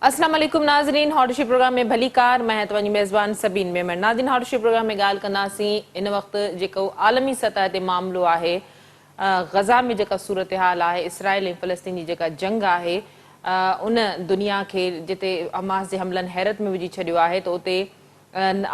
अस्सलाम वालेकुम नाज़रीन, हॉटशी प्रोग्राम में भली कार मैं तव्हांजी मेज़बान सबीन मेमन। नाज़रीन, हॉटशी प्रोग्राम में ॻाल्हि कंदासीं इन वक़्तु जेको आलमी सतह ते मामिलो आहे, गज़ा में जेका सूरत हाल आहे, इसराइल ऐं फ़लस्तीन जी जेका जंग आहे, उन दुनिया खे जिते हमास जे हमलनि हैरत में विझी छॾियो आहे, त उते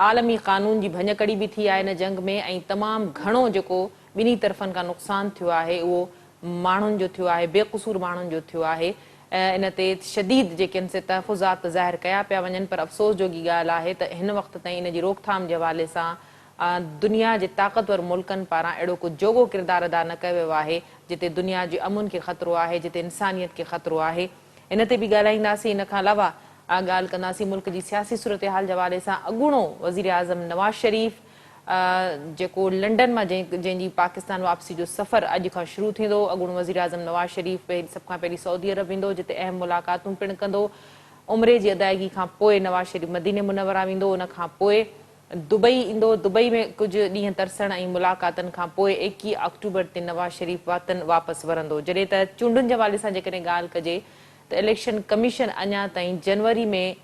आलमी क़ानून जी भञकड़ी बि थी आहे इन जंग में, ऐं तमामु घणो जेको ॿिन्ही तरफ़नि खां नुक़सानु थियो आहे उहो माण्हुनि जो थियो आहे, बेक़सूर माण्हुनि जो थियो आहे। इन ते शदीद जेके आहिनि से तहफ़ुज़ात ज़ाहिर कया पिया वञनि, पर अफ़सोस जोगी ॻाल्हि आहे त हिन वक़्त ताईं इन जी रोकथाम जे हवाले सां दुनिया जे ताक़तवर मुल्कनि पारां अहिड़ो कुझु जोॻो किरदारु अदा न कयो वियो आहे जिते दुनिया जे अमुन खे ख़तरो आहे, जिते इंसानियत खे ख़तरो आहे। इन ते बि ॻाल्हाईंदासीं। इन खां अलावा ॻाल्हि कंदासीं मुल्क जी सियासी सूरत हाल जे हवाले सां। अॻूणो वज़ीर आज़म नवाज़ शरीफ़ जेको लंडन मां जंहिंजी पाकिस्तान वापसी जो सफ़र अॼु खां शुरू थींदो, अॻूणो वज़ीर आज़म नवाज़ शरीफ़ सभ खां पहिरीं सऊदी अरब वेंदो, जिते अहम मुलाक़ातूं पिणु कंदो। उमिरे जी अदायगी खां पोइ नवाज़ शरीफ़ मदीने मुनव्वरा वेंदो, उन खां पोइ दुबई ईंदो। दुबई में कुझु ॾींहं तरसण ऐं मुलाक़ातनि खां पोइ 21 अक्टूबर ते नवाज़ शरीफ़ वतन वापसि वरंदो। जॾहिं त चूंडुनि जे हवाले सां जेकॾहिं ॻाल्हि कजे त इलेक्शन कमीशन अञा ताईं जनवरी में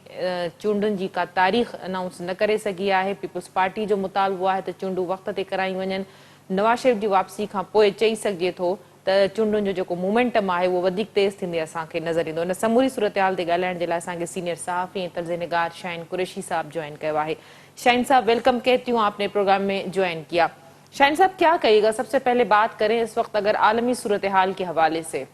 चूंडुनि जी का तारीख़ अनाउंस न करे सघी आहे। पीपुल्स पार्टी जो मुतालबो आहे त चूंडूं वक़्त ते करायूं वञनि। नवाज़ शरीफ़ जी वापसी खां पोइ चई सघिजे थो त चूंडुनि जो जेको मोमेंटम आहे उहो वधीक तेज़ थींदे असांखे नज़र ईंदो। इन समूरी सूरत हाल ते ॻाल्हाइण जे लाइ असांखे सीनियर सहाफ़ी ऐं तर्ज़ निगार शाहीन कुरैशी साहब ज्वाइन कयो आहे। शाहीन साहब, वेलकम कहती हूँ, आपने प्रोग्राम में ज्वाइन किया। शाहीन साहब, क्या कहिएगा? सबसे पहले बात करें इस वक्त अगर आलमी सूरत हाल के हवाले से,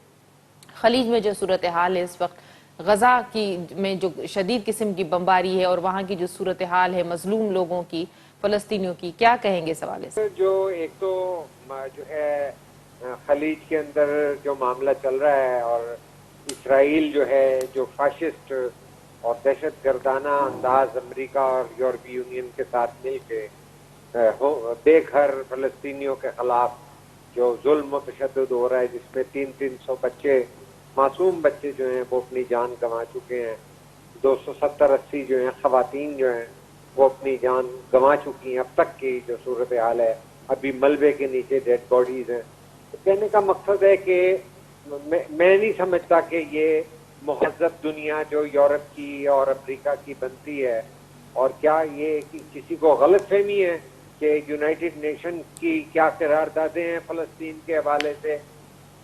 खलीज में जो सूरत हाल है इस वक्त, गज़ा की में जो शदीद किस्म की बमबारी है और वहाँ की जो सूरत हाल है मजलूम लोगों की, फ़लस्तीनियों की, क्या कहेंगे इस हवाले से? जो एक तो जो है खलीज के अंदर जो मामला चल रहा है और इसराइल जो है जो फाशिस्ट और दहशत गर्दाना अंदाज अमेरिका और यूरोपीय यूनियन के साथ मिलके बेघर फ़लस्तीनियों के खिलाफ जो जुल्म तशद्दुद हो रहा है, जिसमें 300 बच्चे, मासूम बच्चे जो हैं वो अपनी जान गंवा चुके हैं। 270-80 जो हैं ख़वातीन जो हैं वो अपनी जान गंवा चुकी हैं। अब तक की जो सूरत हाल है, अभी मलबे के नीचे डेड बॉडीज हैं। तो कहने का मकसद है कि मैं नहीं समझता कि ये मुहज़्ज़ब दुनिया जो यूरोप की और अमेरिका की बनती है, और क्या ये किसी को गलतफहमी है कि यूनाइटेड नेशन की क्या करारदादें हैं फ़लस्तीन के हवाले से,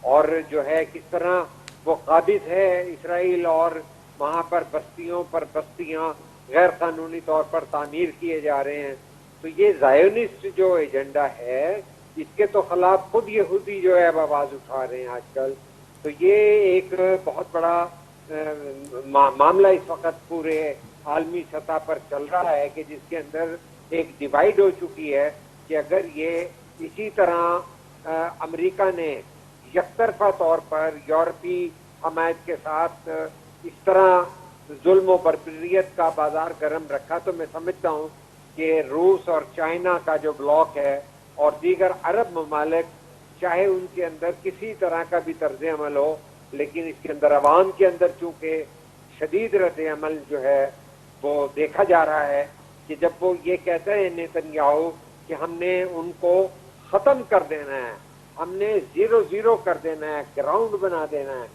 और जो है किस तरह वो काबिज है इसराइल और वहाँ पर बस्तियों पर बस्तियाँ गैर कानूनी तौर पर तामीर किए जा रहे हैं। तो ये ज़ायोनिस्ट जो एजेंडा है, इसके तो खिलाफ खुद यहूदी जो है अब आवाज़ उठा रहे हैं आजकल। तो ये एक बहुत बड़ा मामला इस वक्त पूरे आलमी सतह पर चल रहा है कि जिसके अंदर एक डिवाइड हो चुकी है कि अगर ये इसी तरह अमेरिका ने यकतरफा तौर पर यूरोपीय हमायत के साथ इस तरह जुल्म और बर्बरियत का बाजार गर्म रखा, तो मैं समझता हूँ कि रूस और चाइना का जो ब्लॉक है और दीगर अरब ममालिक, चाहे उनके अंदर किसी तरह का भी तर्ज अमल हो, लेकिन इसके अंदर अवाम के अंदर चूंकि शदीद रद्द अमल जो है वो देखा जा रहा है कि जब वो ये कहते हैं नेतन्याहू कि हमने उनको ख़त्म कर देना है, हमने 0-0 कर देना है, ग्राउंड बना देना है,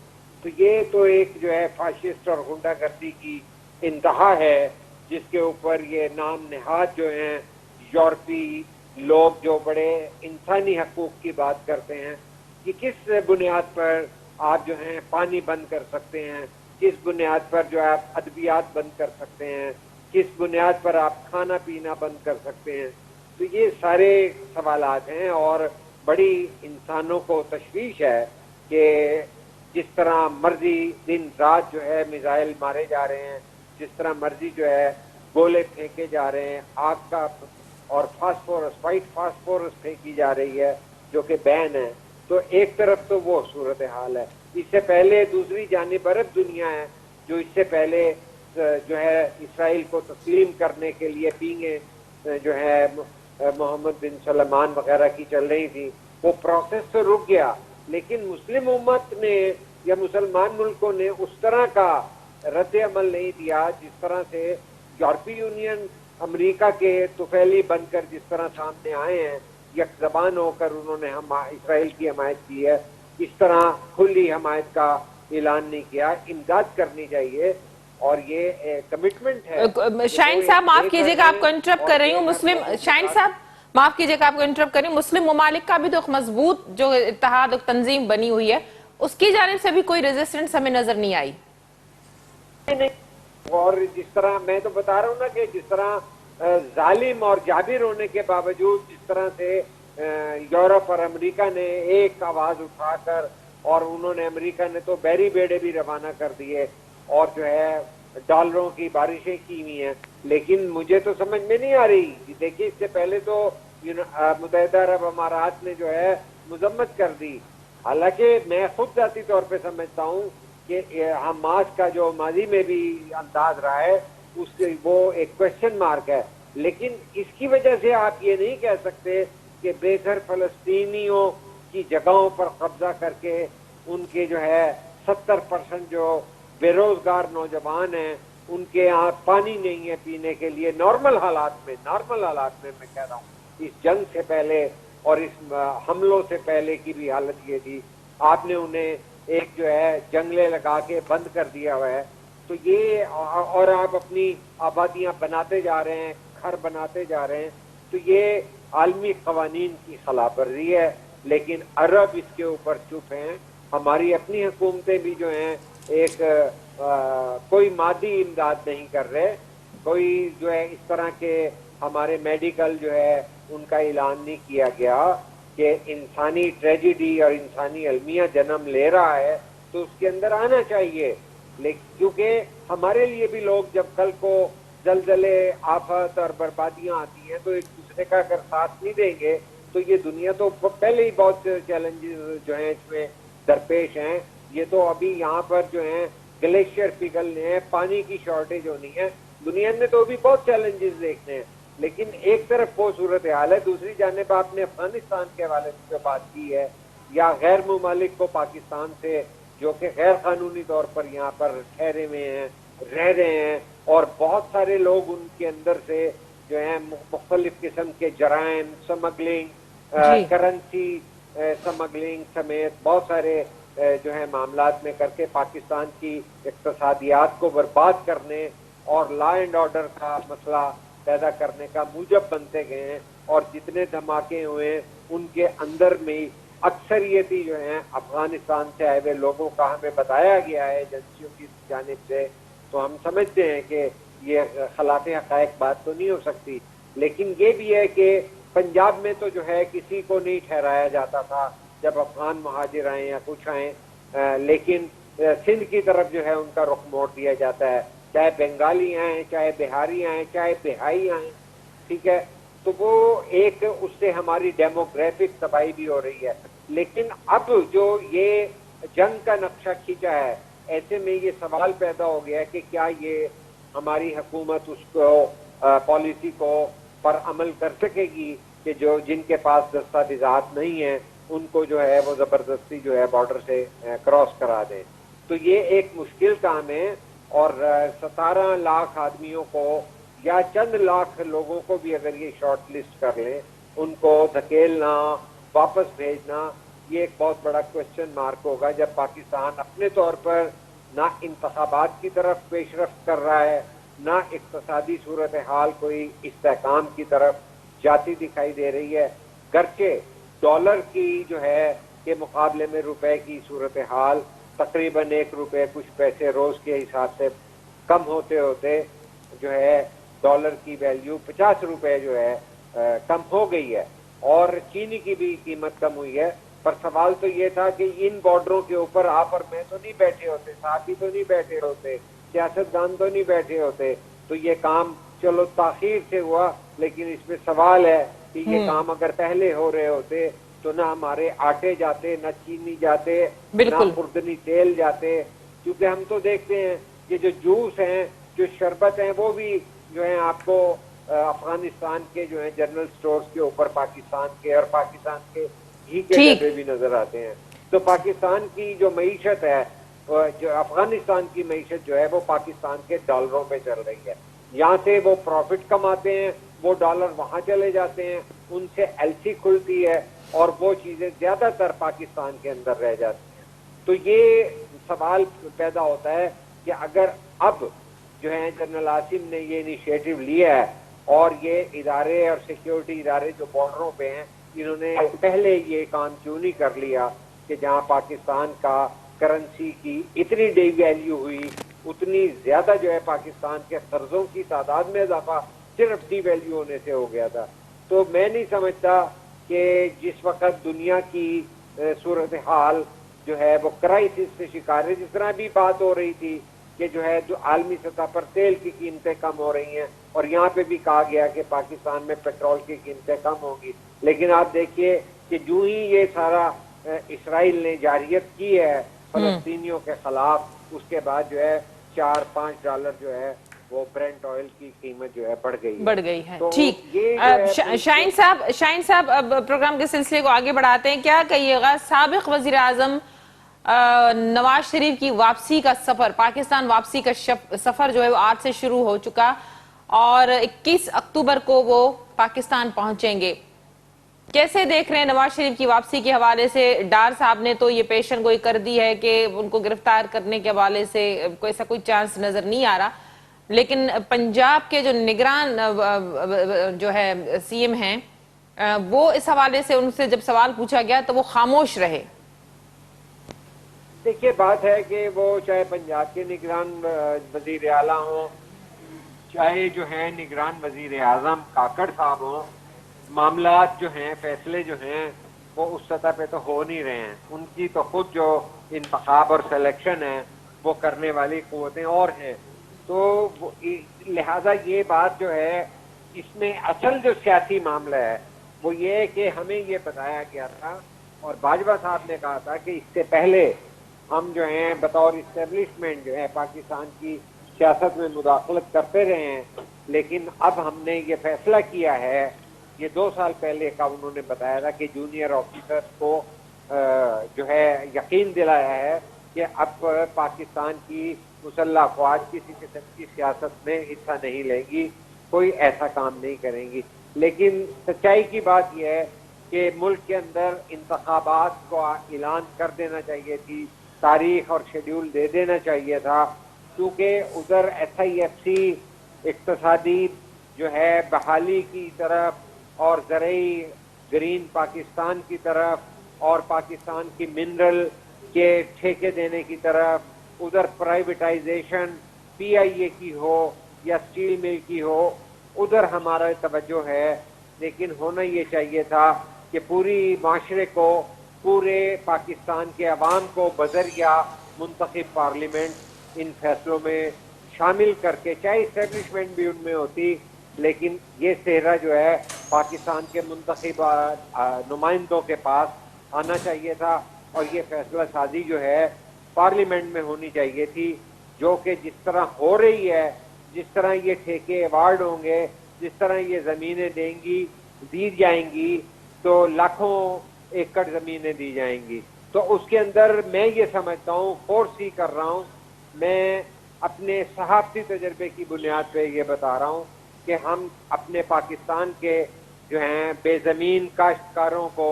तो ये तो एक जो है फाशिस्ट और गुंडागर्दी की इंतहा है, जिसके ऊपर ये नाम निहाद जो हैं यूरोपीय लोग जो बड़े इंसानी हकूक की बात करते हैं कि किस बुनियाद पर आप जो हैं पानी बंद कर सकते हैं, किस बुनियाद पर जो आप अदबियात बंद कर सकते हैं, किस बुनियाद पर आप खाना पीना बंद कर सकते हैं। तो ये सारे सवालात हैं और बड़ी इंसानों को तशवीश है कि जिस तरह मर्जी दिन रात जो है मिसाइल मारे जा रहे हैं, जिस तरह मर्जी जो है गोले फेंके जा रहे हैं, आग का और फास्फोरस, वाइट फास्फोरस फेंकी जा रही है जो कि बैन है। तो एक तरफ तो वो सूरत हाल है। इससे पहले दूसरी जानिब अरब दुनिया है जो इससे पहले जो है इसराइल को तस्लीम करने के लिए पींगे जो है मोहम्मद बिन सलमान वगैरह की चल रही थी, वो प्रोसेस तो रुक गया, लेकिन मुस्लिम उम्मत ने या मुसलमान मुल्कों ने उस तरह का रद्द अमल नहीं दिया जिस तरह से यूरोपीय यूनियन अमेरिका के तुफैली बनकर जिस तरह सामने आए हैं, एक ज़बान होकर उन्होंने हम इसराइल की हमायत की है, इस तरह खुली हमायत का ऐलान नहीं किया। इमदाद करनी चाहिए, اور یہ کمٹمنٹ ہے. شاہین صاحب معاف کیجئے گا آپ کو انٹرپٹ کر رہی ہوں. مسلم شاہین صاحب معاف کیجئے گا آپ کو انٹرپٹ کر رہی ہوں. مسلم ممالک کا بھی تو ایک مضبوط جو اتحاد اور تنظیم بنی ہوئی ہے, اس کی جانب سے بھی کوئی ریزسٹنس ہمیں نظر نہیں آئی. اور جس طرح میں تو بتا رہا ہوں نا کہ جس طرح ظالم اور جابر ہونے کے باوجود جس طرح سے یورپ اور امریکہ نے ایک آواز اٹھا کر, اور انہوں نے امریکہ نے تو بیری بیڑے بھی روانہ کر دیے اور جو ہے ڈالروں کی بارشیں کی ہوئی ہیں, لیکن مجھے تو سمجھ میں نہیں آ رہی. دیکھیے اس سے پہلے تو متحدہ عرب امارات نے جو ہے مذمت کر دی, حالانکہ میں خود ذاتی طور پہ سمجھتا ہوں کہ حماس کا جو ماضی میں بھی انداز رہا ہے اس سے وہ ایک کوشچن مارک ہے, لیکن اس کی وجہ سے آپ یہ نہیں کہہ سکتے کہ بے گھر فلسطینیوں کی جگہوں پر قبضہ کر کے ان کے جو ہے 70% جو بے روزگار نوجوان ہیں ان کے یہاں پانی نہیں ہے پینے کے لیے. نارمل حالات میں میں کہہ رہا ہوں, اس جنگ سے پہلے اور اس حملوں سے پہلے کی بھی حالت یہ تھی. آپ نے انہیں ایک جو ہے جنگلے لگا کے بند کر دیا ہوا ہے, تو یہ اور آپ اپنی آبادیاں بناتے جا رہے ہیں, گھر بناتے جا رہے ہیں, تو یہ عالمی قوانین کی خلاف ورزی ہے. لیکن عرب اس کے اوپر چپ ہیں. ہماری اپنی حکومتیں بھی جو ہیں ایک کوئی مادی امداد نہیں کر رہے, کوئی جو ہے اس طرح کے ہمارے میڈیکل جو ہے ان کا اعلان نہیں کیا گیا کہ انسانی ٹریجڈی اور انسانی المیہ جنم لے رہا ہے تو اس کے اندر آنا چاہیے. لیکن کیونکہ ہمارے لیے بھی لوگ جب کل کو زلزلے, آفت اور بربادیاں آتی ہیں تو ایک دوسرے کا اگر ساتھ نہیں دیں گے تو یہ دنیا تو پہلے ہی بہت چیلنجز جو ہیں اس میں درپیش ہیں. یہ تو ابھی یہاں پر جو ہیں گلیشیئر پگھلنے ہیں, پانی کی شارٹیج ہونی ہے, دنیا میں تو ابھی بہت چیلنجز دیکھنے ہیں. لیکن ایک طرف وہ صورتحال ہے, دوسری جانب آپ نے افغانستان کے حوالے سے بات کی ہے یا غیر ممالک کو پاکستان سے جو کہ غیر قانونی طور پر یہاں پر ٹھہرے ہوئے ہیں, رہ رہے ہیں, اور بہت سارے لوگ ان کے اندر سے جو ہیں مختلف قسم کے جرائم, سمگلنگ, کرنسی سمگلنگ سمیت بہت سارے جو ہے معاملات میں کر کے پاکستان کی اقتصادیات کو برباد کرنے اور لا اینڈ آرڈر کا مسئلہ پیدا کرنے کا موجب بنتے گئے ہیں. اور جتنے دھماکے ہوئے ان کے اندر میں اکثریتی جو ہیں افغانستان سے آئے ہوئے لوگوں کا ہمیں بتایا گیا ہے ایجنسیوں کی جانب سے, تو ہم سمجھتے ہیں کہ یہ خلاف حقائق بات تو نہیں ہو سکتی. لیکن یہ بھی ہے کہ پنجاب میں تو جو ہے کسی کو نہیں ٹھہرایا جاتا تھا جب افغان مہاجر آئیں یا کچھ آئیں, لیکن سندھ کی طرف جو ہے ان کا رخ موڑ دیا جاتا ہے, چاہے بنگالی آئیں, چاہے بہاری آئیں, چاہے بہائی آئیں, ٹھیک ہے. تو وہ ایک اس سے ہماری ڈیموگرافک تباہی بھی ہو رہی ہے. لیکن اب جو یہ جنگ کا نقشہ کھینچا ہے, ایسے میں یہ سوال پیدا ہو گیا ہے کہ کیا یہ ہماری حکومت اس کو پالیسی کو پر عمل کر سکے گی کہ جو جن کے پاس دستاویزات نہیں ہیں ان کو جو ہے وہ زبردستی جو ہے بارڈر سے کراس کرا دے. تو یہ ایک مشکل کام ہے, اور 17 لاکھ آدمیوں کو یا چند لاکھ لوگوں کو بھی اگر یہ شارٹ لسٹ کر لیں, ان کو دھکیلنا, واپس بھیجنا, یہ ایک بہت بڑا کوشچن مارک ہوگا جب پاکستان اپنے طور پر نہ انتخابات کی طرف پیش رفت کر رہا ہے, نہ اقتصادی صورتحال کوئی استحکام کی طرف جاتی دکھائی دے رہی ہے. گرچہ ڈالر کی جو ہے کے مقابلے میں روپے کی صورتحال تقریباً 1 روپے کچھ پیسے روز کے حساب سے کم ہوتے ہوتے جو ہے ڈالر کی ویلیو 50 روپے جو ہے کم ہو گئی ہے, اور چینی کی بھی قیمت کم ہوئی ہے. پر سوال تو یہ تھا کہ ان بارڈروں کے اوپر آپ اور میں تو نہیں بیٹھے ہوتے, صحافی تو نہیں بیٹھے ہوتے, سیاستدان تو نہیں بیٹھے ہوتے, تو یہ کام چلو تاخیر سے ہوا, لیکن اس میں سوال ہے کہ یہ کام اگر پہلے ہو رہے ہوتے تو نہ ہمارے آٹے جاتے, نہ چینی جاتے, نہ خوردنی تیل جاتے. کیونکہ ہم تو دیکھتے ہیں کہ جو جوس ہیں, جو شربت ہیں, وہ بھی جو ہیں آپ کو افغانستان کے جو ہیں جنرل سٹورز کے اوپر پاکستان کے اور پاکستان کے گھی کے ڈبے بھی نظر آتے ہیں. تو پاکستان کی جو معیشت ہے, جو افغانستان کی معیشت جو ہے وہ پاکستان کے ڈالروں پہ چل رہی ہے. یہاں سے وہ پروفٹ کماتے ہیں, وہ ڈالر وہاں چلے جاتے ہیں, ان سے ایل سی کھلتی ہے اور وہ چیزیں زیادہ تر پاکستان کے اندر رہ جاتی ہیں. تو یہ سوال پیدا ہوتا ہے کہ اگر اب جو ہیں جنرل عاصم نے یہ انیشیٹو لیا ہے اور یہ ادارے اور سیکیورٹی ادارے جو بارڈروں پہ ہیں انہوں نے پہلے یہ کام کیوں نہیں کر لیا کہ جہاں پاکستان کا کرنسی کی اتنی ڈی ویلیو ہوئی اتنی زیادہ جو ہے پاکستان کے قرضوں کی تعداد میں اضافہ صرف ڈی ویلیو ہونے سے ہو گیا تھا. تو میں نہیں سمجھتا کہ جس وقت دنیا کی صورتحال جو ہے وہ کرائسس سے شکار ہے, جس طرح بھی بات ہو رہی تھی کہ جو ہے جو عالمی سطح پر تیل کی قیمتیں کم ہو رہی ہیں اور یہاں پہ بھی کہا گیا کہ پاکستان میں پیٹرول کی قیمتیں کم ہوں گی, لیکن آپ دیکھیے کہ جو ہی یہ سارا اسرائیل نے جاریت کی ہے فلسطینیوں کے خلاف, اس کے بعد جو ہے $4-5 جو ہے وہ برنٹ آئل کی قیمت جو ہے بڑھ گئی ہے. تو ٹھیک, یہ جو ہے شاہین صاحب اب پروگرام کے سلسلے کو آگے بڑھاتے ہیں. کیا کہیے گا سابق وزیر اعظم نواز شریف کی واپسی کا سفر, پاکستان واپسی کا سفر جو ہے وہ آج سے شروع ہو چکا اور 21 اکتوبر کو وہ پاکستان پہنچیں گے. کیسے دیکھ رہے ہیں نواز شریف کی واپسی کے حوالے سے؟ ڈار صاحب نے تو یہ پیشن گوئی کر دی ہے کہ ان کو گرفتار کرنے کے حوالے سے ایسا کوئی چانس نظر نہیں آ رہا, لیکن پنجاب کے جو نگران جو ہے سی ایم ہیں وہ اس حوالے سے ان سے جب سوال پوچھا گیا تو وہ خاموش رہے. دیکھیے بات ہے کہ وہ چاہے پنجاب کے نگران وزیر اعلیٰ ہوں, چاہے جو ہیں نگران وزیر اعظم کاکڑ صاحب ہوں, معاملات جو ہیں فیصلے جو ہیں وہ اس سطح پہ تو ہو نہیں رہے ہیں. ان کی تو خود جو انتخاب اور سلیکشن ہے وہ کرنے والی قوتیں اور ہیں. تو لہذا یہ بات جو ہے اس میں اصل جو سیاسی معاملہ ہے وہ یہ ہے کہ ہمیں یہ بتایا گیا تھا اور باجوہ صاحب نے کہا تھا کہ اس سے پہلے ہم جو ہیں بطور اسٹیبلشمنٹ جو ہے پاکستان کی سیاست میں مداخلت کرتے رہے ہیں, لیکن اب ہم نے یہ فیصلہ کیا ہے, یہ 2 سال پہلے کا انہوں نے بتایا تھا کہ جونیئر آفیسرز کو جو ہے یقین دلایا ہے کہ اب پاکستان کی مسلح افواج کسی قسم کی سیاست میں حصہ نہیں لیں گی, کوئی ایسا کام نہیں کریں گی. لیکن سچائی کی بات یہ ہے کہ ملک کے اندر انتخابات کو اعلان کر دینا چاہیے تھی, تاریخ اور شیڈیول دے دینا چاہیے تھا, کیونکہ ادھر ایس آئی ایف سی اقتصادی جو ہے بحالی کی طرف اور زرعی گرین پاکستان کی طرف اور پاکستان کی منرل کے ٹھیکے دینے کی طرف, ادھر پرائیویٹائزیشن پی آئی اے کی ہو یا اسٹیل مل کی ہو, ادھر ہمارا توجہ ہے. لیکن ہونا یہ چاہیے تھا کہ پوری معاشرے کو, پورے پاکستان کے عوام کو بذریعہ منتخب پارلیمنٹ ان فیصلوں میں شامل کر کے, چاہے اسٹیبلشمنٹ بھی ان میں ہوتی, لیکن یہ صحرا جو ہے پاکستان کے منتخب نمائندوں کے پاس آنا چاہیے تھا اور یہ فیصلہ سازی جو ہے پارلیمنٹ میں ہونی چاہیے تھی, جو کہ جس طرح ہو رہی ہے, جس طرح یہ ٹھیکے ایوارڈ ہوں گے, جس طرح یہ زمینیں دی جائیں گی تو لاکھوں ایکڑ زمینیں دی جائیں گی. تو اس کے اندر میں یہ سمجھتا ہوں, فورس ہی کر رہا ہوں, میں اپنے صحافتی تجربے کی بنیاد پہ یہ بتا رہا ہوں کہ ہم اپنے پاکستان کے جو ہیں بے زمین کاشتکاروں کو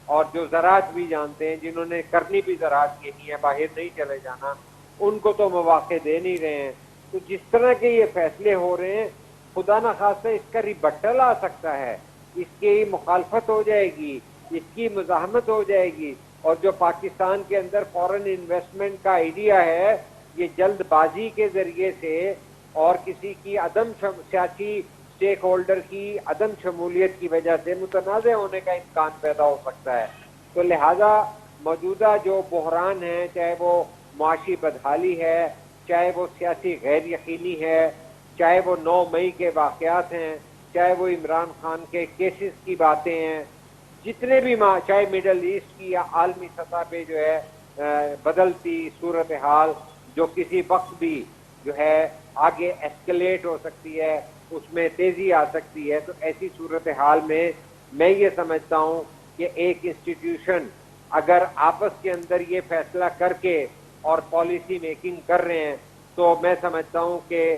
اور جو زراعت بھی جانتے ہیں, جنہوں نے کرنی بھی زراعت کی نہیں ہے, باہر نہیں چلے جانا, ان کو تو مواقع دے نہیں رہے ہیں. تو جس طرح کے یہ فیصلے ہو رہے ہیں, خدا نخواستہ اس کا ریبٹل آ سکتا ہے, اس کی مخالفت ہو جائے گی, اس کی مزاحمت ہو جائے گی, اور جو پاکستان کے اندر فورن انویسٹمنٹ کا آئیڈیا ہے یہ جلد بازی کے ذریعے سے اور کسی کی عدم سیاسی اسٹیک ہولڈر کی عدم شمولیت کی وجہ سے متنازع ہونے کا امکان پیدا ہو سکتا ہے. تو لہذا موجودہ جو بحران ہے, چاہے وہ معاشی بدحالی ہے, چاہے وہ سیاسی غیر یقینی ہے, چاہے وہ 9 مئی کے واقعات ہیں, چاہے وہ عمران خان کے کیسز کی باتیں ہیں, جتنے بھی چاہے مڈل ایسٹ کی یا عالمی سطح پہ جو ہے بدلتی صورتحال جو کسی وقت بھی جو ہے آگے ایسکلیٹ ہو سکتی ہے, اس میں تیزی آ سکتی ہے. تو ایسی صورتحال میں یہ سمجھتا ہوں کہ ایک انسٹیٹیوشن اگر آپس کے اندر یہ فیصلہ کر کے اور پالیسی میکنگ کر رہے ہیں تو میں سمجھتا ہوں کہ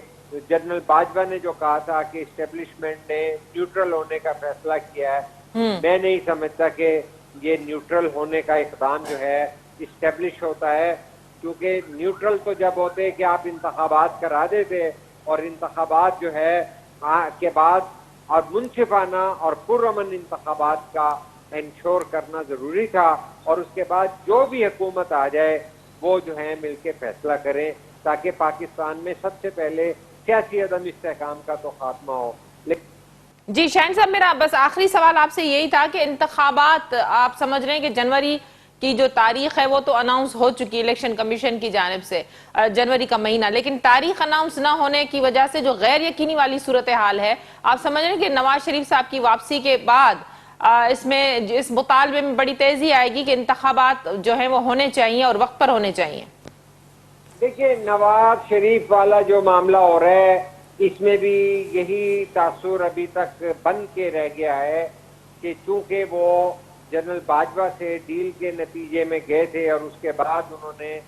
جنرل باجوہ نے جو کہا تھا کہ اسٹیبلشمنٹ نے نیوٹرل ہونے کا فیصلہ کیا ہے, میں نہیں سمجھتا کہ یہ نیوٹرل ہونے کا اقدام جو ہے اسٹیبلش ہوتا ہے, کیونکہ نیوٹرل تو جب ہوتے کہ آپ انتخابات کرا دیتے اور انتخابات جو ہے کے بعد اور منصفانہ اور پرامن انتخابات کا انشور کرنا ضروری تھا، اور اس کے بعد جو بھی حکومت آ جائے وہ جو ہے مل کے فیصلہ کریں، تاکہ پاکستان میں سب سے پہلے سیاسی عدم استحکام کا تو خاتمہ ہو۔ جی شاہین صاحب، میرا بس آخری سوال آپ سے یہی تھا کہ انتخابات آپ سمجھ رہے ہیں کہ جنوری کی جو تاریخ ہے وہ تو اناؤنس ہو چکی الیکشن کمیشن کی جانب سے، جنوری کا مہینہ، لیکن تاریخ اناؤنس نہ ہونے کی وجہ سے جو غیر یقینی والی صورتحال ہے، آپ سمجھ رہے ہیں کہ نواز شریف صاحب کی واپسی کے بعد اس میں اس مطالبے میں بڑی تیزی آئے گی کہ انتخابات جو ہیں وہ ہونے چاہیے اور وقت پر ہونے چاہیے؟ دیکھیے، نواز شریف والا جو معاملہ ہو رہا ہے اس میں بھی یہی تاثر ابھی تک بن کے رہ گیا ہے کہ چونکہ وہ جنرل باجوہ سے ڈیل کے نتیجے میں گئے تھے، اور اس کے بعد انہوں نے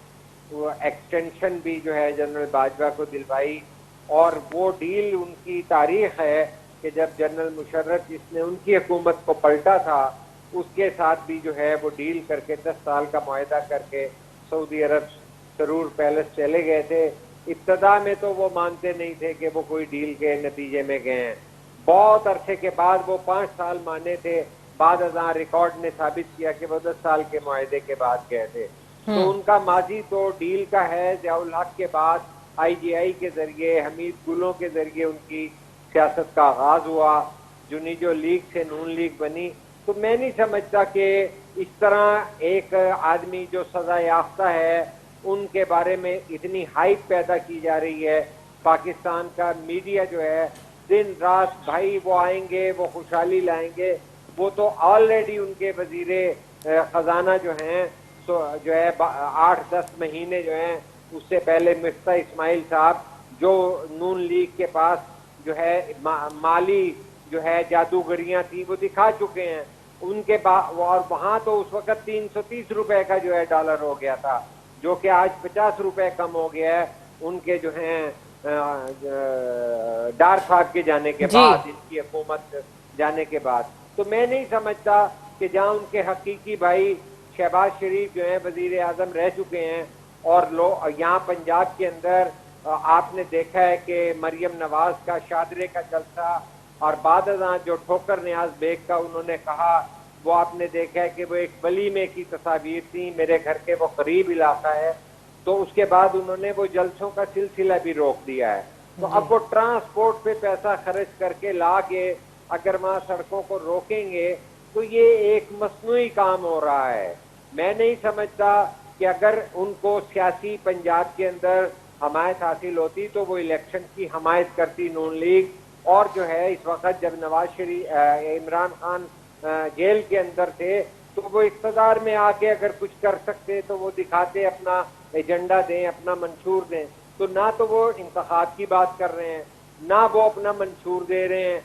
وہ ایکسٹینشن بھی جو ہے جنرل باجوہ کو دلوائی، اور وہ ڈیل ان کی تاریخ ہے کہ جب جنرل مشرف جس نے ان کی حکومت کو پلٹا تھا اس کے ساتھ بھی جو ہے وہ ڈیل کر کے 10 سال کا معاہدہ کر کے سعودی عرب سرور پیلس چلے گئے تھے۔ ابتدا میں تو وہ مانتے نہیں تھے کہ وہ کوئی ڈیل کے نتیجے میں گئے ہیں، بہت عرصے کے بعد وہ 5 سال مانے تھے، بعد ازاں ریکارڈ نے ثابت کیا کہ وہ 10 سال کے معاہدے کے بعد گئے تھے۔ تو ان کا ماضی تو ڈیل کا ہے۔ ضیاء الحق کے بعد IGI کے ذریعے، حمید گلوں کے ذریعے ان کی سیاست کا آغاز ہوا، جنیجو لیگ سے نون لیگ بنی۔ تو میں نہیں سمجھتا کہ اس طرح ایک آدمی جو سزا یافتہ ہے ان کے بارے میں اتنی ہائپ پیدا کی جا رہی ہے۔ پاکستان کا میڈیا جو ہے دن رات بھائی وہ آئیں گے، وہ خوشحالی لائیں گے، وہ تو آلریڈی ان کے وزیر خزانہ جو ہیں جو ہے 8-10 مہینے جو ہیں اس سے پہلے مفتاح اسماعیل صاحب جو نون لیگ کے پاس جو ہے مالی جو ہے جادوگریاں تھی وہ دکھا چکے ہیں ان کے اور وہاں تو اس وقت 330 روپے کا جو ہے ڈالر ہو گیا تھا، جو کہ آج 50 روپے کم ہو گیا ہے ان کے جو ہیں ڈار صاحب کے جانے کے بعد، ان کی حکومت جانے کے بعد۔ تو میں نہیں سمجھتا کہ جہاں ان کے حقیقی بھائی شہباز شریف جو ہیں وزیر اعظم رہ چکے ہیں، اور یہاں پنجاب کے اندر آپ نے دیکھا ہے کہ مریم نواز کا شادرے کا جلسہ، اور بعد ازاں جو ٹھوکر نیاز بیگ کا انہوں نے کہا، وہ آپ نے دیکھا ہے کہ وہ ایک ولیمے کی تصاویر تھیں، میرے گھر کے وہ قریب علاقہ ہے، تو اس کے بعد انہوں نے وہ جلسوں کا سلسلہ بھی روک دیا ہے۔ تو اب وہ ٹرانسپورٹ پہ پیسہ خرچ کر کے لا کے اگر وہاں سڑکوں کو روکیں گے تو یہ ایک مصنوعی کام ہو رہا ہے۔ میں نہیں سمجھتا کہ اگر ان کو سیاسی پنجاب کے اندر حمایت حاصل ہوتی تو وہ الیکشن کی حمایت کرتی نون لیگ، اور جو ہے اس وقت جب نواز شریف عمران خان جیل کے اندر تھے تو وہ اقتدار میں آ کے اگر کچھ کر سکتے تو وہ دکھاتے، اپنا ایجنڈا دیں، اپنا منشور دیں۔ تو نہ تو وہ انتخاب کی بات کر رہے ہیں، نہ وہ اپنا منشور دے رہے ہیں۔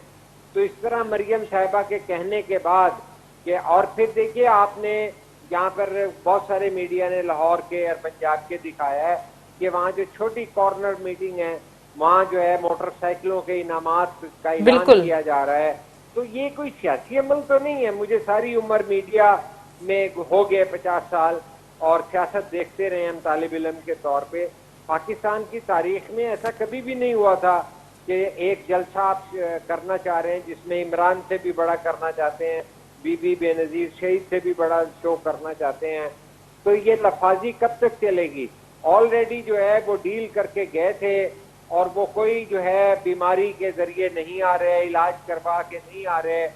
تو اس طرح مریم صاحبہ کے کہنے کے بعد کہ، اور پھر دیکھیے آپ نے یہاں پر بہت سارے میڈیا نے لاہور کے اور پنجاب کے دکھایا ہے کہ وہاں جو چھوٹی کارنر میٹنگ ہے وہاں جو ہے موٹر سائیکلوں کے انعامات کا اعلان کیا جا رہا ہے۔ تو یہ کوئی سیاسی عمل تو نہیں ہے۔ مجھے ساری عمر میڈیا میں ہو گئے 50 سال، اور سیاست دیکھتے رہے ہم طالب علم کے طور پہ۔ پاکستان کی تاریخ میں ایسا کبھی بھی نہیں ہوا تھا کہ ایک جلسہ آپ کرنا چاہ رہے ہیں جس میں عمران سے بھی بڑا کرنا چاہتے ہیں، بی بی بے نظیر شہید سے بھی بڑا شو کرنا چاہتے ہیں، تو یہ لفاظی کب تک چلے گی؟ آلریڈی جو ہے وہ ڈیل کر کے گئے تھے، اور وہ کوئی جو ہے بیماری کے ذریعے نہیں آ رہے، علاج کروا کے نہیں آ رہے،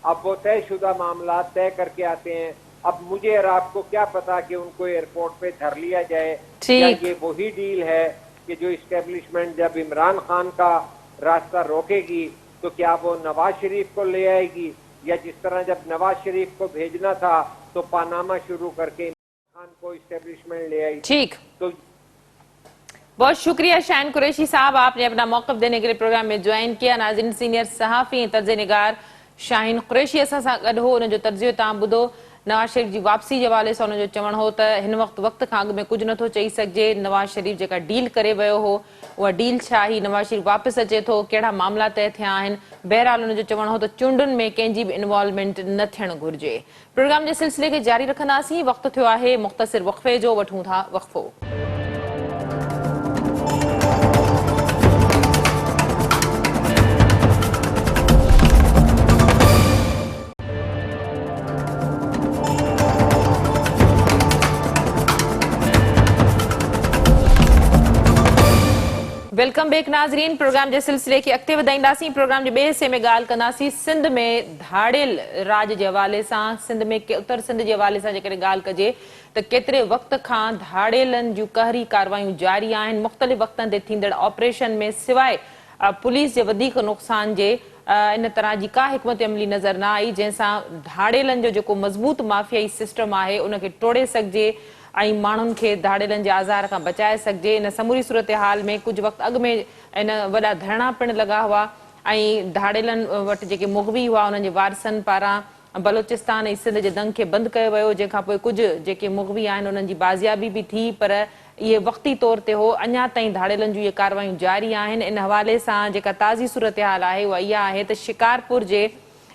اب وہ طے شدہ معاملات طے کر کے آتے ہیں۔ اب مجھے اور آپ کو کیا پتا کہ ان کو ایئرپورٹ پہ دھر لیا جائے، کیا یہ وہی ڈیل ہے کہ جو اسٹیبلشمنٹ جب عمران خان کا راستہ روکے گی تو کیا وہ نواز شریف کو لے آئے گی، یا جس طرح جب نواز شریف کو بھیجنا تھا تو پاناما شروع کر کے عمران خان کو اسٹیبلشمنٹ لے آئی؟ ٹھیک، تو بہت شکریہ شاہین قریشی صاحب، آپ نے اپنا موقف دینے کے لیے پروگرام میں جوائن کیا۔ ناظرین، سینئر صحافی طرز نگار شاہین قریشی اساں سان گڈ ہو، ان جو طرزیو تاں ٻدھو۔ نواز شریف جی واپسی کے حوالے سے ان جو چوڻ ہو ته هن وقت کان اڳ ۾ ڪجهه نٿو چئي سگهجي۔ نواز شريف جيڪا ڊيل ڪري ويو هو اها ڊيل ڇا هي، نواز شريف واپس اچي ٿو، ڪهڙا معاملا طئي ٿيا آهن؟ بهرحال ان جو چوڻ هو ته چونڊن ۾ ڪنهن جي به انوالومينٽ نه ٿيڻ گهرجي۔ پروگرام جي سلسلي کي جاري رکنداسين، وقت ٿيو آهي مختصر وقفي جو، وٺون ٿا وقفو۔ वेलकम बैक नाज़रीन। प्रोग्राम के सिलसिले के अॻिते वधाईंदासीं। प्रोग्राम के ॿिए हिसे में ॻाल्हि कंदासीं सिंध में धाड़ियल राज के हवाले सां, सिंध में उत्तर सिंध के हवाले सां जेकॾहिं ॻाल्हि कजे त केतिरे वक़्त खां धाड़ियलनि जूं कहरी कार्रवायूं जारी आहिनि। मुख़्तलिफ़ वक़्तनि ते थींदड़ ऑपरेशन में सवाइ पुलिस जे वधीक नुक़सान जे इन तरह जी का हिकमत अमली नज़र न आई जंहिंसां धाड़ियलनि जो जेको मज़बूत माफ़ियाई सिस्टम आहे उनखे टोड़े सघिजे ऐं माण्हुनि खे धाड़ियलनि जे आज़ार खां बचाए सघिजे। इन समूरी सूरत हाल में कुझु वक़्तु अॻु में इन वॾा धरना पिणु लॻा हुआ ऐं धाड़ियलनि वटि जेके मुग़वी हुआ उन्हनि जे वारसनि पारां बलोचिस्तान ऐं सिंध जे दंग खे बंदि कयो वियो, जंहिंखां पोइ कुझु जेके मुग़वी आहिनि उन्हनि जी बाज़ियाबी बि थी, पर इहे वक़्ती तौर ते हो। अञा ताईं धाड़ियलनि जूं इहे कार्रवायूं जारी आहिनि। इन हवाले सां जेका ताज़ी सूरत हाल आहे उहा इहा आहे त शिकारपुर जे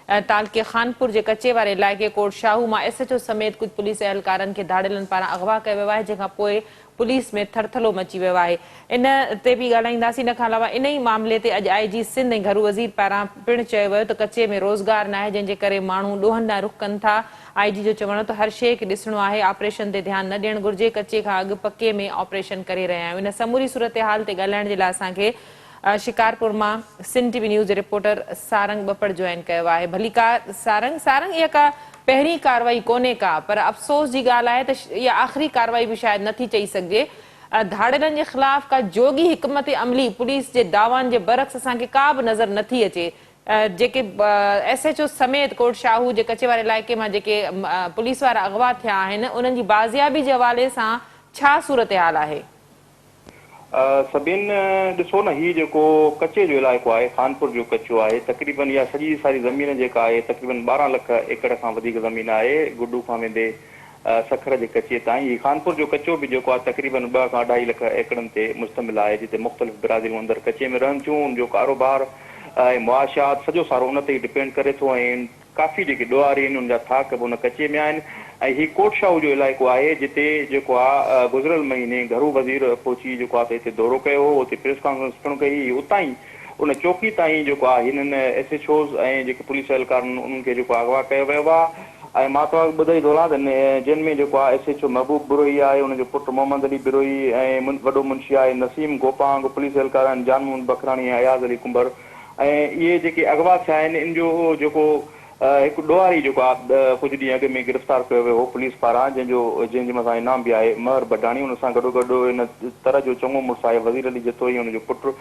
तालके खानपुर के कच्चे वारे इलाइक़े कोट शाहू मां SHO समेत कुछ पुलिस एहलकारनि खे धाड़ियलनि पारां अगवा कयो वियो आहे, जंहिंखां पोइ पुलिस में थरथलो मची वियो आहे। इन ते बि ॻाल्हाईंदासीं। इन खां अलावा इन ई मामले ते अॼु IG सिंध ऐं घरू वज़ीर पारां पिणु चयो वियो त कच्चे में रोज़गार न आहे, जंहिंजे करे माण्हू ॾोहनि ॾांहुं रुख़ कनि था। IG जो चवणु त हर शइ खे ॾिसणो आहे, ऑपरेशन ते ध्यानु न ॾियणु घुरिजे, कच्चे खां अॻु पके में ऑपरेशन करे रहिया आहियूं। इन समूरी सूरत हाल ते ॻाल्हाइण जे लाइ असांखे शिकारपुर मां Sindh TV news reporter Sarang बपड़ जॉइन कयो आहे। भलीकार सारंग इहा का पहिरीं कार्रवाई कोन्हे का, पर अफ़सोस जी ॻाल्हि आहे त इहा आख़िरी कार्रवाई बि शायदि नथी चई सघिजे। धाड़ियलनि जे ख़िलाफ़ का जोगी हिकमत अमली पुलिस जे दावनि जे बरक्स असांखे का बि नज़र नथी अचे। जेके SHO समेत कोट शाहू जे कच्चे वारे इलाइक़े मां जेके पुलिस वारा अगवा थिया आहिनि उन्हनि जी बाज़ियाबी जे हवाले सां छा सूरत हाल आहे? सभिन ॾिसो न, ही जेको कच्चे जो इलाइक़ो आहे, खानपुर जो कच्चो आहे, तक़रीबन इहा सॼी सारी ज़मीन जेका आहे तक़रीबन 12 लख एकड़ खां वधीक ज़मीन आहे गुड्डू खां वेंदे सखर जे कच्चे ताईं। ही खानपुर जो कच्चो बि जेको आहे तक़रीबन 2 खां 2.5 लख एकड़नि ते मुश्तमिल आहे, जिते मुख़्तलिफ़ बिरादरियूं अंदरि कच्चे में रहनि थियूं। उनजो कारोबार ऐं मुआशियात सॼो सारो उन ते ई डिपेंड करे थो ऐं काफ़ी जेके ॾोहारी आहिनि उन जा थाक बि उन कच्चे में आहिनि। ऐं ही कोट शाहू जो इलाइक़ो आहे जिते जेको आहे गुज़िरियल महीने घरू वज़ीर पहुची जेको आहे हिते दौरो कयो हो, उते प्रेस कॉन्फ्रेंस पिणु कई। उतां ई उन चौकी ताईं जेको आहे हिननि SHOs ऐं जेके पुलिस एहलकारनि उन्हनि खे जेको अगवा कयो वियो आहे। ऐं मां तव्हांखे ॿुधाई थो हलां त जिन में जेको आहे SHO महबूब बिरोही आहे, उनजो पुटु मोहम्मद अली बिरोही ऐं वॾो मुंशी आहे नसीम गोपांग, पुलिस एहलकार आहिनि जानमून बखराणी ऐं अयाज़ अली कुंबर। ऐं इहे जेके अगवा थिया आहिनि इन जो जेको हिकु ॾोहारी जेको आहे कुझु ॾींहं अॻु में गिरफ़्तार कयो वियो हो पुलिस पारां, जंहिंजे मथां इनाम बि आहे महर बडाणी। उन सां गॾोगॾु इन तरह जो चङो मुड़ुसु आहे वज़ीर अली जतोई, हुनजो पुटु।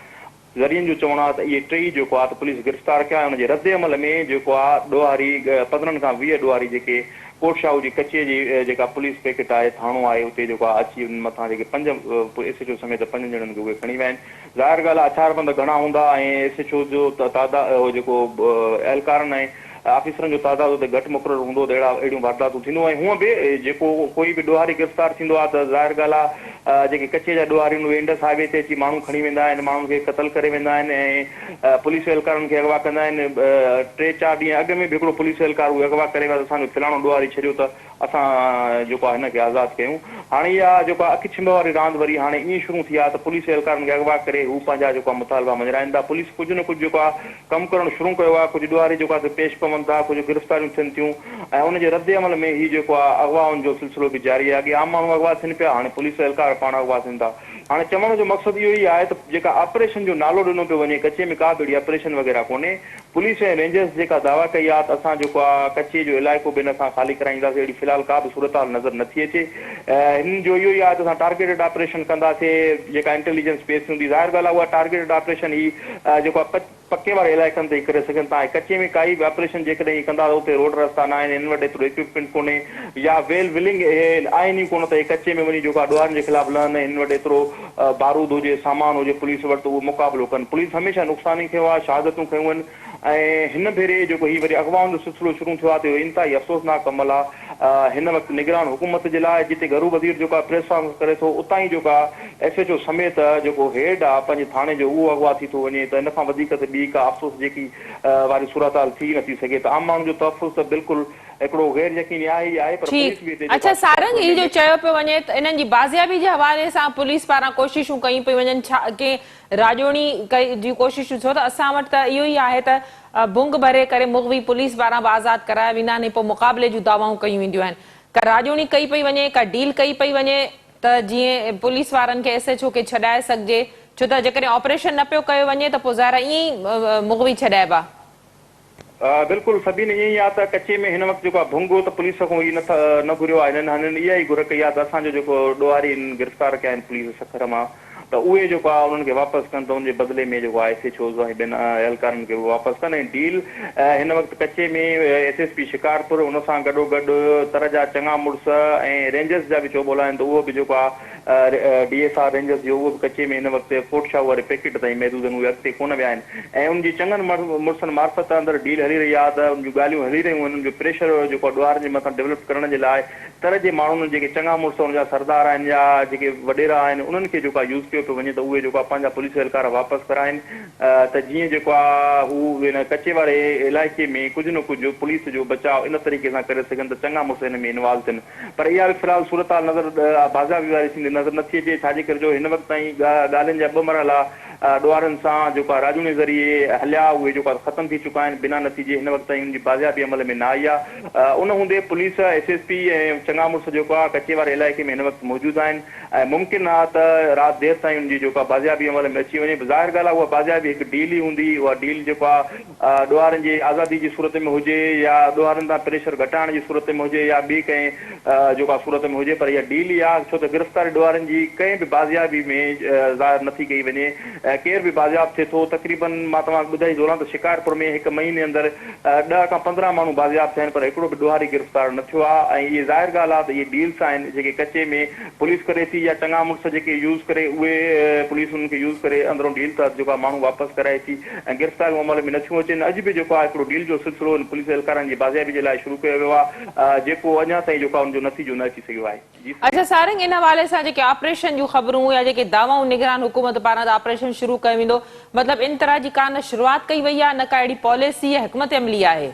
ज़रियनि जो चवणु आहे त इहे टई जेको आहे त पुलिस गिरफ़्तार कया। हुनजे रद्द अमल में जेको आहे ॾोहारी 15 खां 20 ॾोहारी जेके कोट शाहू जी कच्चे जी जेका पुलिस पैकेट आहे, थाणो आहे, उते जेको आहे अची उन मथां जेके 5 SHO समेत 5 ॼणनि खे उहे खणी विया आहिनि। ज़ाहिर ॻाल्हि आहे हथियारबंद घणा हूंदा ऐं SHO जो तादादु जेको एहलकारनि ऐं ऑफिसरनि जो तादादु उते घटि मुक़ररु हूंदो त अहिड़ियूं वारदातूं थींदियूं। ऐं हूअं बि जेको कोई बि ॾोहारी गिरफ़्तार थींदो आहे त ज़ाहिर ॻाल्हि आहे जेके कच्चे जा ॾोहारी उहे इंडस हाईवे ते अची माण्हू खणी वेंदा आहिनि, माण्हुनि खे क़तल करे वेंदा आहिनि ऐं पुलिस एहलकारनि खे अगवा कंदा आहिनि। 3-4 ॾींहं अॻु में बि हिकिड़ो पुलिस एहलकार उहे अगवा करे वियो, असांजो फलाणो ॾोहारी छॾियो त असां जेको आहे हिनखे आज़ादु कयूं। हाणे इहा जेको आहे अखि छिंभ वारी रांदि वरी हाणे ईअं शुरू थी आहे त पुलिस एहलकारनि खे अगवा करे हू पंहिंजा जेको आहे मुतालबा मंझराइनि था। पुलिस कुझु न कुझु जेको आहे कमु करणु शुरू कयो आहे, कुझु ॾोहारी जेको आहे पेश पवनि था, कुझु गिरफ़्तारियूं थियनि थियूं ऐं उनजे रद्द अमल में ही जेको आहे अगवाउनि जो सिलसिलो बि जारी आहे। अॻे आम माण्हू अगवा थियनि पिया, हाणे पुलिस एहलकार पाण अगवा थियनि था। हाणे चवण जो मक़सदु इहो ई आहे त जेका ऑपरेशन जो नालो ॾिनो पियो वञे, कच्चे में का बि अहिड़ी ऑपरेशन वग़ैरह कोन्हे। पुलिस ऐं रेंजर्स जेका दावा कई आहे त असां जेको आहे कच्चे जो इलाइक़ो बि हिन सां ख़ाली कराईंदासीं, अहिड़ी फ़िलहाल का बि सूरत हाल नज़र नथी अचे। हिन जो इहो ई आहे त असां टारगेटेड ऑपरेशन कंदासीं, जेका इंटेलिजेंस बेस हूंदी। ज़ाहिर ॻाल्हि आहे उहा टारगेटेड ऑपरेशन ही जेको आहे पके वारे इलाइक़नि ते करे सघनि था। ऐं कच्चे में काई बि ऑपरेशन जेकॾहिं कंदा त उते रोड रस्ता न आहिनि, हिन वटि एतिरो इक्विपमेंट कोन्हे या वेल विलिंग आहिनि ई कोन त कच्चे में वञी जेको आहे ॾोहारियुनि जे ख़िलाफ़ु लहनि, हिन वटि एतिरो बारूद हुजे, सामान हुजे पुलिस वटि, उहो मुक़ाबिलो कनि। पुलिस हमेशह नुक़सान ई कयो आहे, शहादतूं कयूं आहिनि। ऐं हिन भेरे जेको ही वरी अगवाउनि जो सिलसिलो शुरू थियो आहे त इहो इंतिहाई अफ़सोसनाक अमल आहे हिन वक़्तु निगरान हुकूमत जे लाइ। जिते घरू वज़ीर जेको आहे प्रेस कॉन्फ्रेंस करे थो, उतां ई जेको आहे SHO समेत जेको हेड आहे पंहिंजे थाणे जो उहो अगवा थी थो वञे, त इन खां वधीक त ॿी का अफ़सोस जेकी वारी सूरत हाल थी नथी सघे। त आम माण्हू जो तहफ़ुज़ त बिल्कुलु हिकिड़ो गैर यकीनी आहे ई आहे, पर पुलिस बि अच्छा सारंग इहो जो चयो पियो वञे त इन्हनि जी बाज़ियाबी जे हवाले सां पुलिस पारां कोशिशूं कयूं पियूं वञनि, छा के राजोणी कई जी कोशिशूं, छो त असां वटि त इहो ई आहे त भुंग भरे करे मुग़वी पुलिस पारां बि आज़ादु कराया वेंदा आहिनि, पोइ मुक़ाबले जूं दावाऊं कयूं वेंदियूं आहिनि। का राजोणी कई पई वञे, का डील कई पई वञे त जीअं पुलिस वारनि खे SHO खे छॾाए सघिजे, छो छो त जेकॾहिं ऑपरेशन न पियो कयो वञे त पोइ ज़ाहिर ईअं ई मुगवी छॾाइबा। बिल्कुलु सभिनी ईअं ई आहे त कचे में हिन वक़्तु जेको आहे भुंगो त पुलिस खां ई न घुरियो आहे, हिननि इहा ई घुर कई आहे त असांजो जेको ॾोहारी गिरफ़्तार कया आहिनि पुलिस सखर मां, त उहे जेको आहे उन्हनि खे वापसि कनि त उनजे बदिले में जेको आहे SHO ऐं ॿिनि एहलकारनि खे वापसि कनि। ऐं डील हिन वक़्तु कचे में SSP शिकारपुर उन सां गॾोगॾु तर जा चङा मुड़ुस ऐं रेंजर्स जा बि चोॿोला आहिनि, त उहो बि जेको आहे DSR रेंजर्स जो उहो बि कचे में हिन वक़्तु पोटशा वारे पैकेट ताईं महदूद आहिनि, उहे अॻिते कोन विया आहिनि। ऐं उनजी चङनि मुड़ुसनि मार्फत अंदरि डील हली रही आहे, त उनजूं ॻाल्हियूं हली रहियूं आहिनि। उनजो प्रेशर जेको आहे ॾोहार जे मथां डेवलप करण जे लाइ तर जे माण्हुनि जेके चङा मुड़ुस हुनजा सरदार आहिनि या जेके वॾेरा आहिनि उन्हनि खे जेको आहे यूज़ कयो पियो वञे, त उहे जेको आहे पंहिंजा पुलिस एहलकार वापसि कराइनि, त जीअं जेको आहे हू हिन कचे वारे इलाइक़े में कुझु न कुझु पुलिस जो बचाव इन तरीक़े सां करे सघनि त चङा मुड़ुस हिन में इन्वॉल्व थियनि। पर इहा बि फ़िलहाल सूरत हाल नज़र बाज़ाबी वारी थींदी नज़र नथी अचे, छाजे करे जो हिन वक़्तु ताईं ॻाल्हियुनि जा 2 मरहला ॾोहारनि सां जेको आहे राजूने ज़रिए हलिया, उहे जेको आहे ख़तमु थी चुका आहिनि बिना नतीजे। हिन वक़्तु ताईं उनजी बाज़ियाबी अमल में न आई आहे। उन हूंदे पुलिस SSP ऐं चङा मुड़ुस जेको आहे कचे वारे इलाइक़े में हिन वक़्तु मौजूदु आहिनि ऐं मुमकिन आहे त राति देरि ताईं उनजी जेको आहे बाज़ियाबी अमल में अची वञे। ज़ाहिर ॻाल्हि आहे उहा बाज़ियाबी हिकु डील ई हूंदी, उहा डील जेको आहे ॾोहारनि जी आज़ादी जी सूरत में हुजे या ॾोहारनि तां प्रेशर घटाइण जी सूरत में हुजे या ॿी कंहिं जेको आहे सूरत में हुजे, पर इहा डील ई आहे। छो त गिरफ़्तारी ॾोहारनि जी कंहिं बि बाज़ियाबी में ज़ाहिर नथी कई वञे, केरु बि बाज़ियाब थिए थो। तक़रीबन मां तव्हांखे ॿुधाई थो त शिकारपुर में हिकु महीने अंदरि 10 खां 15 माण्हू बाज़ियाब थिया आहिनि, पर हिकिड़ो बि ॾोहारी गिरफ़्तार न थियो आहे। ऐं इहे ज़ाहिर ॻाल्हि आहे त इहे डील्स आहिनि जेके कचे में पुलिस करे थी या चङा मुड़ुस जेके यूज़ करे उहे पुलिस उन्हनि खे यूज़ करे अंदरों डील त जेको आहे माण्हू वापसि कराए थी ऐं गिरफ़्तारियूं अमल में नथियूं अचनि। अॼु बि जेको आहे हिकिड़ो डील जो सिलसिलो पुलिस एहलकारनि जी बाज़ियाबी जे लाइ शुरू कयो वियो आहे, जेको अञा ताईं जेको आहे उनजो नतीजो न अची सघियो आहे। अच्छा सारंग, इन हवाले सां जेके ऑपरेशन जूं ख़बरूं या जेके दावाऊं निगरान हुकूमत पारां ऑपरेशन शुरू कयो वेंदो, मतिलबु इन तरह जी का न शुरूआत कई वई आहे, न का अहिड़ी पॉलिसी या हिकमत अमली आहे?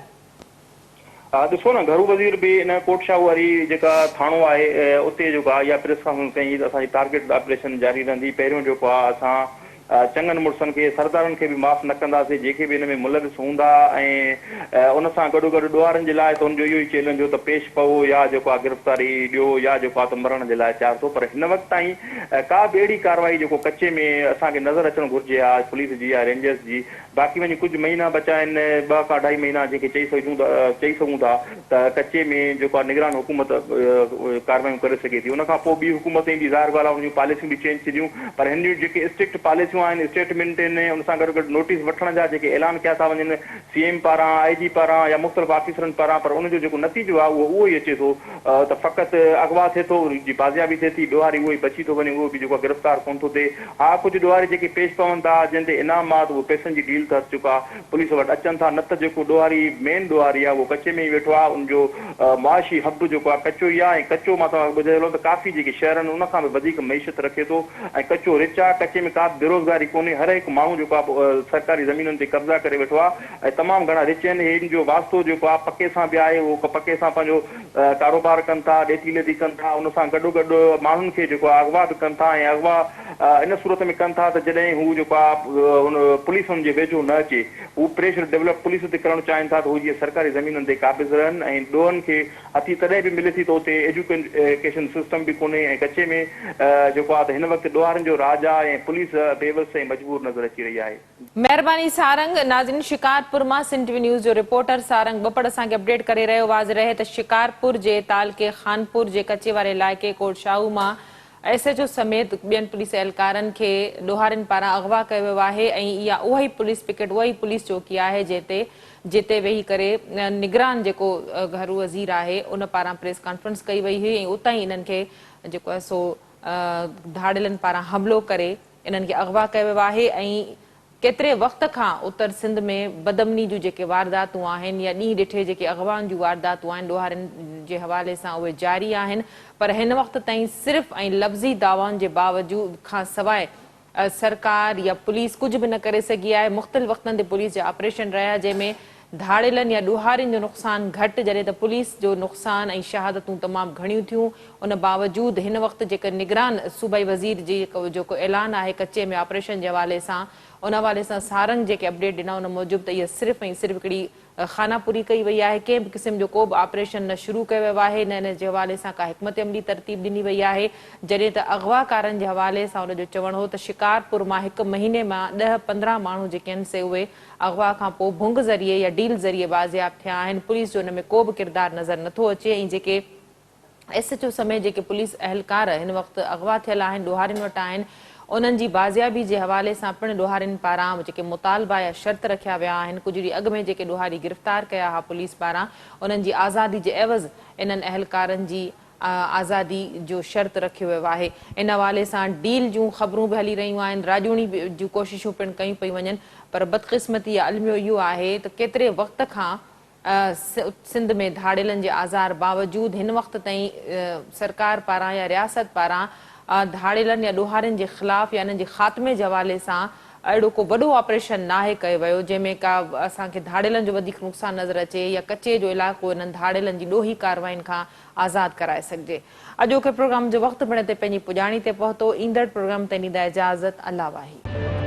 ॾिसो न, घरू वज़ीर बि इन कोटशा वारी जेका थाणो आहे उते जेको आहे इहा प्रेस कॉन्फ्रेंस कई त असांजी टारगेट ऑपरेशन जारी रहंदी। पहिरियों जेको आहे असां चङनि मुड़ुसनि खे सरदारनि खे बि माफ़ न कंदासीं जेके बि हिन में मुलविस हूंदा, ऐं उन सां गॾोगॾु ॾोहारनि जे लाइ त हुनजो इहो ई चैलेंज हो त पेश पओ या जेको आहे गिरफ़्तारी ॾियो या जेको आहे त मरण जे लाइ तयारु थियो। पर हिन वक़्तु ताईं का बि अहिड़ी कार्रवाई जेको कचे में असांखे नज़र अचणु घुरिजे आहे पुलिस जी या रेंजर्स जी। बाक़ी वञी कुझु महीना बचा आहिनि, 2 खां 2.5 महीना जेके चई सघूं था त कचे में जेको आहे निगरान हुकूमत कार्रवाइयूं करे सघे थी। उन खां पोइ ॿी हुकूमतें बि ज़ाहिर ॻाल्हि आहे उन जूं पॉलिसियूं बि चेंज थींदियूं, पर हिन जूं जेके स्ट्रिक्ट पॉलिसियूं आहिनि, स्टेटमेंट आहिनि, उन सां गॾु नोटिस वठण जा जेके ऐलान कया था वञनि CM पारां, IG पारां या मुख़्तलिफ़ ऑफिसरनि पारां, पर उनजो जेको नतीजो आहे उहो ई अचे थो त फ़क़ति अगवा थिए थो, उनजी बाज़ियाबी थिए थी, ॾोहारी उहो ई बची थो वञे, उहो बि जेको गिरफ़्तार कोन थो थिए। हा, कुझु ॾोहारी जेके पेश पवनि था जिन ते इनामात उहे पैसनि जी डील त अची चुका पुलिस वटि अचनि था, न त जेको ॾोहारी मेन ॾोहारी आहे उहो कचे में ई वेठो आहे। उनजो मुआशी हब जेको आहे कचो ई आहे, ऐं कचो मां तव्हांखे ॿुधायो त काफ़ी जेके शहर आहिनि उन खां बि वधीक मईशत रखे थो ऐं कचो रिच आहे। कचे में का बि बेरोज़गारी कोन्हे, हर हिकु माण्हू जेको आहे सरकारी ज़मीनुनि ते कब्ज़ा करे वेठो आहे ऐं तमामु घणा रिच आहिनि। हिन जो वास्तो जेको आहे पके सां बि आहे, उहो पके सां पंहिंजो कारोबार कनि था, ॾेती लेती कनि था, उन सां गॾोगॾु माण्हुनि खे जेको आहे अगवा बि कनि था ऐं अगवा इन सूरत में कनि था त जॾहिं हू जेको आहे हुन पुलिस हुनजे वेझो न अचे, हू प्रेशर डेवलप पुलिस ते करणु चाहिनि था त हू जीअं सरकारी ज़मीनुनि ते क़ाबिज़ रहनि ऐं ॾोहनि खे हथी तॾहिं बि मिले थी त उते एजुकेशन सिस्टम बि कोन्हे। ऐं कचे में जेको आहे त हिन वक़्तु ॾोहारनि जो राज आहे ऐं पुलिस बेवस ऐं मजबूर नज़र अची रही आहे। महिरबानी सारंग। नाज़रीन, शिकारपुर मां सिंध टीवी न्यूज़ जो रिपोर्टर सारंग बपड़ असांखे अपडेट करे रहियो। वाज़ रहे त शिकारपुर जे तालके खानपुर जे कचे वारे इलाइक़े कोटशाहू मां SHO समेत ॿियनि पुलिस एहलकारनि खे ॾोहारियुनि पारां अगवा कयो वियो आहे ऐं इहा उहा ई पुलिस पिकेट, उहा ई पुलिस चौकी आहे जिते वेही करे निगरान जेको घरू वज़ीर आहे उन पारां प्रेस कॉन्फ्रेंस कई वई हुई ऐं उतां ई इन्हनि खे जेको आहे सो धाड़ियलनि पारां हमिलो करे इन्हनि खे अगवा कयो वियो आहे। ऐं केतिरे वक़्त खां उत्तर सिंध में बदमनी जूं जेके वारदातूं आहिनि या ॾींहुं ॾिठे जेके अगवाउनि जूं वारदातूं आहिनि ॾोहारनि जे हवाले सां उहे जारी आहिनि, पर हिन वक़्त ताईं सिर्फ़ु ऐं लफ़्ज़ी दावाउनि जे बावजूद खां सवाइ सरकार या पुलिस कुझु बि न करे सघी आहे। मुख़्तलिफ़ वक़्तनि ते पुलिस जा ऑपरेशन रहिया जंहिंमें धाड़ियलनि या ॾोहारियुनि जो नुक़सानु घटि, जॾहिं त पुलिस जो नुक़सानु ऐं शहादतूं तमामु घणियूं थियूं। उन बावजूद हिन वक़्तु जेका निगरान सूबाई वज़ीर जी जेको ऐलान आहे कचे में ऑपरेशन जे हवाले सां, उन हवाले सां सारंग जेके अपडेट ॾिना उन मूजिबि त इहा सिर्फ़ु ऐं सिर्फ़ु हिकिड़ी खानापुरी कई वई आहे। कंहिं बि क़िस्म जो को बि ऑपरेशन न शुरू कयो वियो आहे, न इन जे हवाले सां का हिकमत अमली तरतीब ॾिनी वई आहे। जॾहिं त अगवाकारनि जे हवाले सां हुन जो चवणु हो त शिकारपुर मां 1 महीने मां 10-15 माण्हू जेके आहिनि से उहे अगवा खां पोइ भुंग ज़रिए या डील ज़रिए बाज़ियाब थिया आहिनि। पुलिस जो हिन में को बि किरदारु नज़र नथो अचे ऐं जेके SHO समेत जेके पुलिस अहलकार हिन वक़्तु अगवा थियल आहिनि, ॾोहारियुनि वटि आहिनि, उन्हनि जी बाज़ियाबी जे हवाले सां पिणु ॾोहारियुनि पारां जेके मुतालबा या शर्त रखिया विया आहिनि। कुझु ॾींहं अॻु में जेके ॾोहारी गिरफ़्तार कया हुआ पुलिस पारां, उन्हनि जी आज़ादी जे एवज़ इन्हनि अहलकारनि जी आज़ादी जो शर्त रखियो वियो आहे। इन हवाले सां डील जूं ख़बरूं बि हली रहियूं आहिनि, राजूणी जूं कोशिशूं पिणु कयूं पई वञनि, पर बदक़िस्मती या अलमियो इहो आहे त केतिरे वक़्त खां सिंध में धाड़ेलनि जे आज़ार बावजूदि हिन वक़्त ताईं सरकार पारां या रियासत पारां धाड़ेलनि या ॾोहारियुनि जे ख़िलाफ़ या इन्हनि जे ख़ात्मे जे हवाले सां अहिड़ो को वॾो ऑपरेशन नाहे कयो वियो जंहिंमें का असांखे धाड़ेलनि जो वधीक नुक़सानु नज़र अचे या कचे जो इलाइक़ो इन्हनि धाड़ेलनि जी ॾोही कारवायुनि खां आज़ादु कराए सघिजे। अॼोके प्रोग्राम जो वक़्तु पिण ते पंहिंजी पुॼाणी ते पहुतो। ईंदड़ प्रोग्राम ते ॾींदा इजाज़त। अल्लाह वाही।